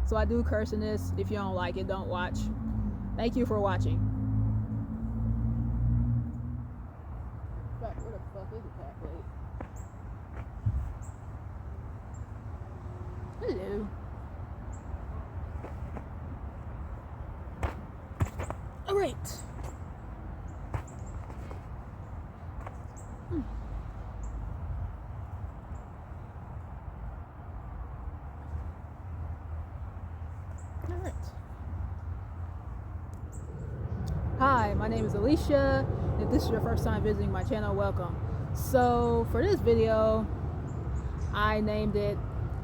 So I do curse in this. If you don't like it, don't watch. Thank you for watching. Fuck, where the fuck is the cat plate? Hello. Alright. Alright. Hi, my name is Alicia. If this is your first time visiting my channel, welcome. So for this video, I named it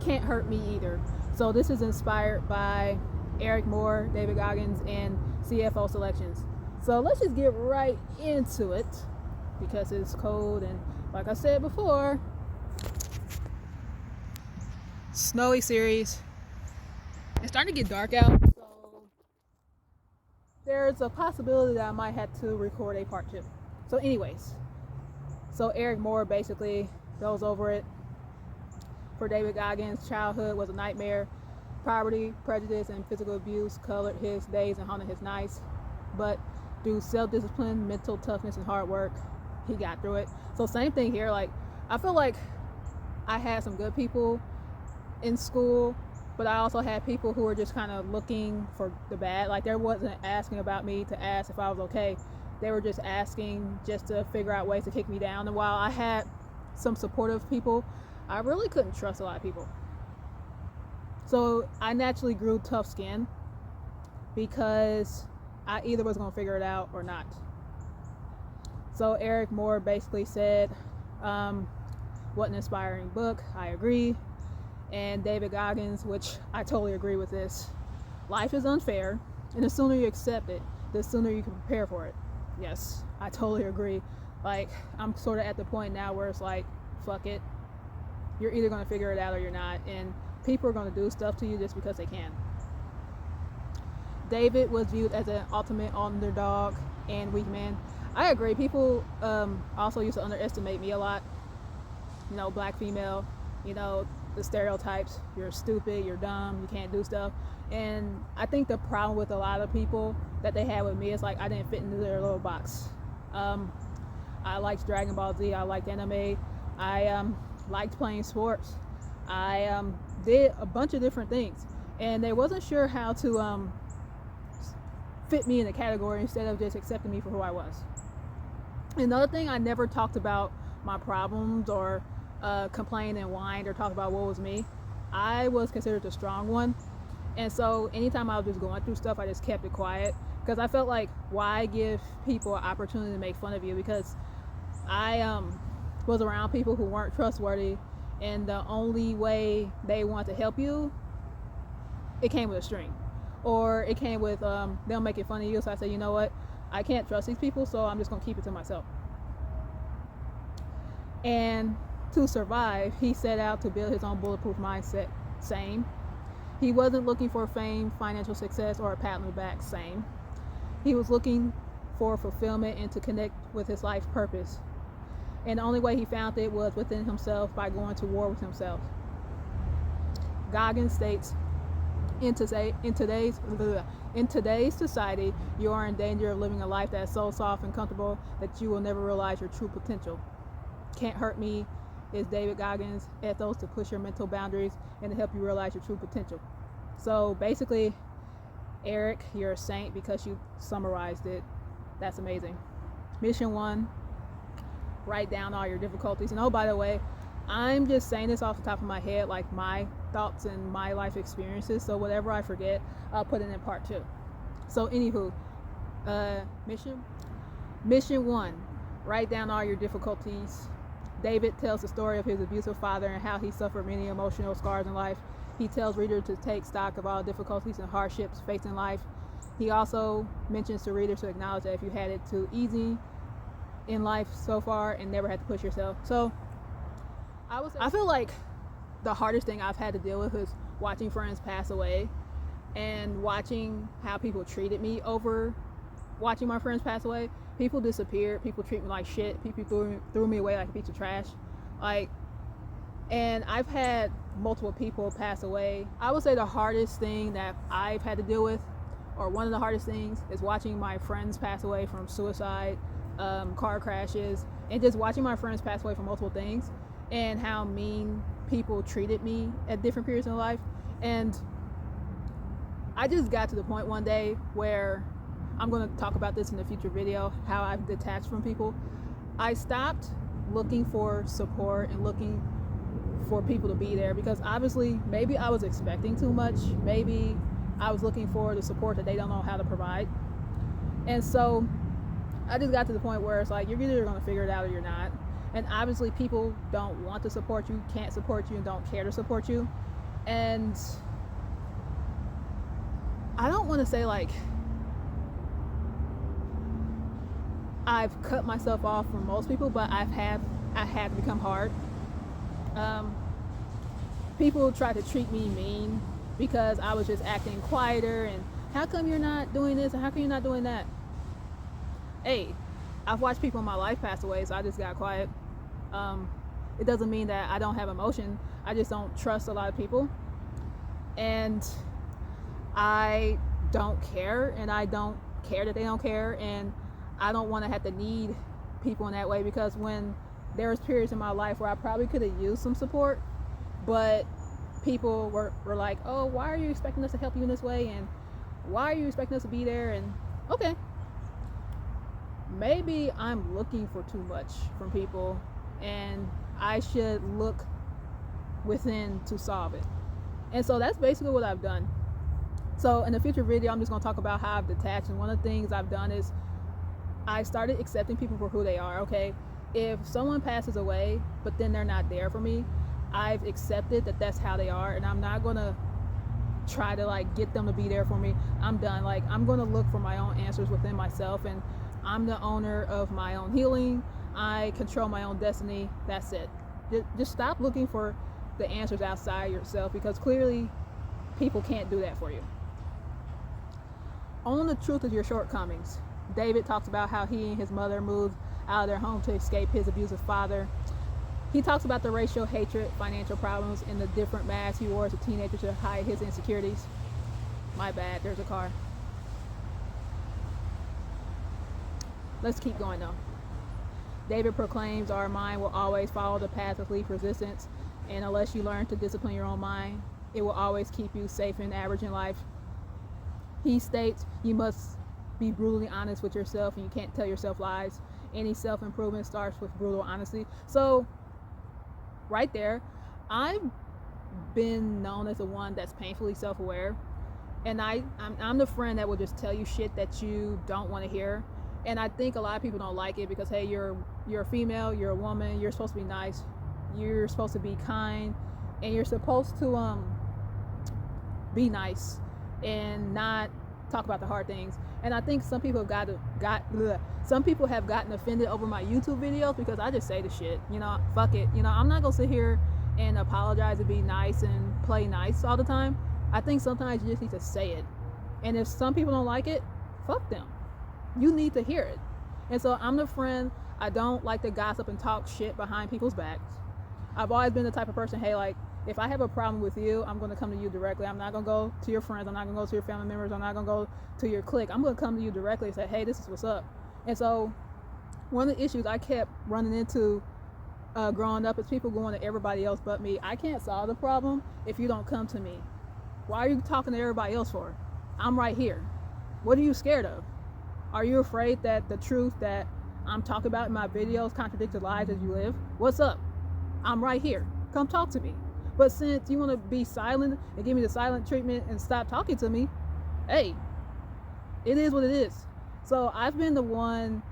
Can't Hurt Me Either. So this is inspired by Eric Moore, David Goggins, and CFO Selections. So let's just get right into it because it's cold and like I said before, snowy series. It's starting to get dark out, so there's a possibility that I might have to record a part 2. So anyways, so Eric Moore basically goes over it. For David Goggins, childhood was a nightmare. Poverty, prejudice, and physical abuse colored his days and haunted his nights. But through self-discipline, mental toughness, and hard work, he got through it. So same thing here. Like, I feel like I had some good people in school, but I also had people who were just kind of looking for the bad. Like, there wasn't asking about me to ask if I was okay. They were just asking just to figure out ways to kick me down. And while I had some supportive people, I really couldn't trust a lot of people. So I naturally grew tough skin because I either was going to figure it out or not. So Eric Moore basically said, what an inspiring book. I agree. And David Goggins, which I totally agree with this. Life is unfair, and the sooner you accept it, the sooner you can prepare for it. Yes, I totally agree. Like, I'm sort of at the point now where it's like, fuck it. You're either going to figure it out or you're not. And people are going to do stuff to you just because they can. David was viewed as an ultimate underdog and weak man. I agree. People also used to underestimate me a lot. You know, black female, you know, the stereotypes. You're stupid, you're dumb, you can't do stuff. And I think the problem with a lot of people that they had with me is like I didn't fit into their little box. I liked Dragon Ball Z. I liked anime. I liked playing sports. I did a bunch of different things, and they wasn't sure how to fit me in a category instead of just accepting me for who I was. Another thing, I never talked about my problems or complained and whined or talked about what was me. I was considered the strong one, and so anytime I was just going through stuff, I just kept it quiet because I felt like, why give people an opportunity to make fun of you? Because I was around people who weren't trustworthy, and the only way they want to help you, it came with a string, or it came with them making fun of you. So I said, you know what, I can't trust these people, so I'm just gonna keep it to myself. And to survive, he set out to build his own bulletproof mindset. Same. He wasn't looking for fame, financial success, or a pat on the back. Same. He was looking for fulfillment and to connect with his life's purpose. And the only way he found it was within himself, by going to war with himself. Goggins states, in today's society, you are in danger of living a life that is so soft and comfortable that you will never realize your true potential. Can't Hurt Me is David Goggins' ethos to push your mental boundaries and to help you realize your true potential. So basically, Eric, you're a saint because you summarized it. That's amazing. Mission 1. Write down all your difficulties. And oh, by the way, I'm just saying this off the top of my head, like my thoughts and my life experiences. So whatever I forget, I'll put it in part 2. So anywho, mission 1, write down all your difficulties. David tells the story of his abusive father and how he suffered many emotional scars in life. He tells readers to take stock of all difficulties and hardships faced in life. He also mentions to readers to acknowledge that if you had it too easy in life so far and never had to push yourself. So I feel like the hardest thing I've had to deal with is watching friends pass away and watching how people treated me over watching my friends pass away. People disappeared. People treat me like shit. People threw me away like a piece of trash. Like, And I've had multiple people pass away. I would say the hardest thing that I've had to deal with, or one of the hardest things, is watching my friends pass away from suicide, car crashes, and just watching my friends pass away from multiple things, and how mean people treated me at different periods in life. And I just got to the point one day where, I'm going to talk about this in a future video, how I've detached from people. I stopped looking for support and looking for people to be there, because obviously maybe I was expecting too much. Maybe I was looking for the support that they don't know how to provide. And so I just got to the point where it's like, you're either going to figure it out or you're not. And obviously people don't want to support you, can't support you, and don't care to support you. And I don't want to say like I've cut myself off from most people, but I had to become hard. People try to treat me mean because I was just acting quieter, and how come you're not doing this and how come you're not doing that? Hey, I've watched people in my life pass away, so I just got quiet. It doesn't mean that I don't have emotion. I just don't trust a lot of people, and I don't care, and I don't care that they don't care, and I don't want to have to need people in that way, because when there was periods in my life where I probably could have used some support, but people were like, oh, why are you expecting us to help you in this way, and why are you expecting us to be there? And okay, maybe I'm looking for too much from people, and I should look within to solve it. And so that's basically what I've done. So in a future video, I'm just going to talk about how I've detached, and one of the things I've done is I started accepting people for who they are. Okay, if someone passes away but then they're not there for me, I've accepted that that's how they are, and I'm not going to try to like get them to be there for me. I'm done. Like, I'm going to look for my own answers within myself, and I'm the owner of my own healing. I control my own destiny. That's it. Just stop looking for the answers outside yourself, because clearly people can't do that for you. Own the truth of your shortcomings. David talks about how he and his mother moved out of their home to escape his abusive father. He talks about the racial hatred, financial problems, and the different masks he wore as a teenager to hide his insecurities. My bad, there's a car. Let's keep going though. David proclaims our mind will always follow the path of least resistance, and unless you learn to discipline your own mind, it will always keep you safe and average in life. He states you must be brutally honest with yourself, and you can't tell yourself lies. Any self-improvement starts with brutal honesty. So right there, I've been known as the one that's painfully self-aware, and I'm the friend that will just tell you shit that you don't want to hear. And I think a lot of people don't like it because, hey, you're a female, you're a woman, you're supposed to be nice, you're supposed to be kind, and you're supposed to be nice and not talk about the hard things. And I think some people have gotten offended over my YouTube videos because I just say the shit. You know, fuck it. You know, I'm not gonna sit here and apologize and be nice and play nice all the time. I think sometimes you just need to say it. And if some people don't like it, fuck them. You need to hear it. And so I'm the friend. I don't like to gossip and talk shit behind people's backs. I've always been the type of person, hey, like, if I have a problem with you, I'm going to come to you directly. I'm not going to go to your friends. I'm not going to go to your family members. I'm not going to go to your clique. I'm going to come to you directly and say, hey, this is what's up. And so one of the issues I kept running into growing up is people going to everybody else but me. I can't solve the problem if you don't come to me. Why are you talking to everybody else for? I'm right here. What are you scared of? Are you afraid that the truth that I'm talking about in my videos contradicts the lives that you live? What's up? I'm right here. Come talk to me. But since you want to be silent and give me the silent treatment and stop talking to me, hey, it is what it is. So I've been the one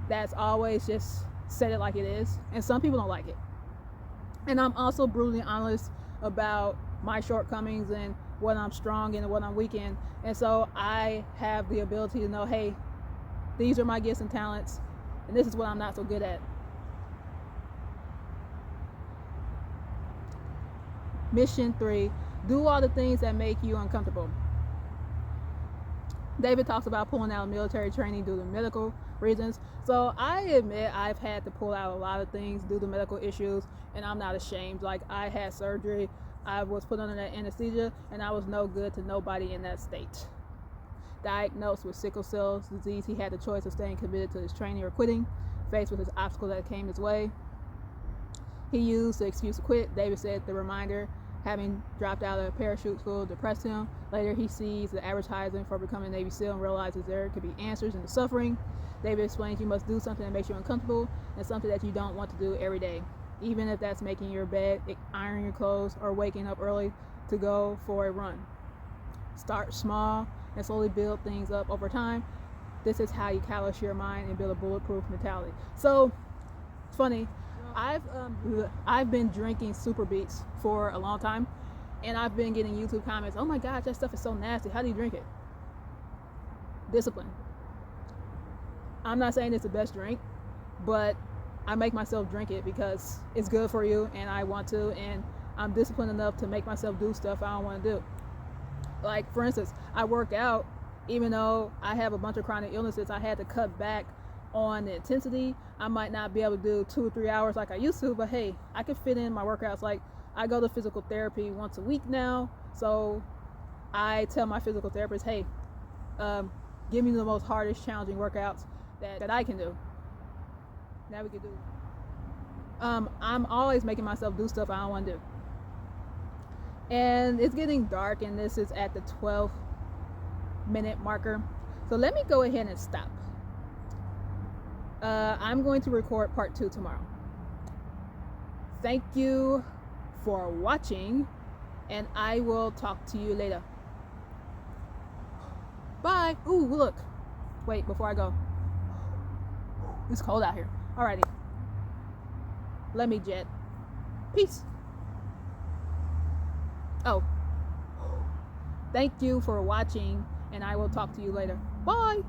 that's always just said it like it is, and some people don't like it. And I'm also brutally honest about my shortcomings and what I'm strong in and what I'm weak in. And so I have the ability to know, hey, these are my gifts and talents, and this is what I'm not so good at. Mission 3, do all the things that make you uncomfortable. David talks about pulling out military training due to medical reasons. So I admit I've had to pull out a lot of things due to medical issues, and I'm not ashamed. Like, I had surgery, I was put under that anesthesia, and I was no good to nobody in that state. Diagnosed with sickle cell disease, he had the choice of staying committed to his training or quitting. Faced with his obstacle that came his way, he used the excuse to quit. David said the reminder, having dropped out of parachute school, depressed him. Later, he sees the advertisement for becoming a Navy SEAL and realizes there could be answers in the suffering. David explains you must do something that makes you uncomfortable and something that you don't want to do every day, even if that's making your bed, ironing your clothes, or waking up early to go for a run. Start small and slowly build things up over time. This is how you callous your mind and build a bulletproof mentality. So it's funny. I've been drinking Super Beats for a long time, and I've been getting YouTube comments, oh my gosh, that stuff is so nasty, how do you drink it? Discipline. I'm not saying it's the best drink, but I make myself drink it because it's good for you and I want to, and I'm disciplined enough to make myself do stuff I don't want to do. Like, for instance, I work out. Even though I have a bunch of chronic illnesses, I had to cut back on the intensity. I might not be able to do 2 or 3 hours like I used to, but hey, I can fit in my workouts. Like, I go to physical therapy once a week now, so I tell my physical therapist, hey, give me the most hardest, challenging workouts that I can do. That we can do. I'm always making myself do stuff I don't want to do. And it's getting dark, and this is at the 12-minute marker. So let me go ahead and stop. I'm going to record part 2 tomorrow. Thank you for watching, and I will talk to you later. Bye. Ooh, look. Wait, before I go. It's cold out here. Alrighty. Let me jet. Peace. Oh. Thank you for watching, and I will talk to you later. Bye.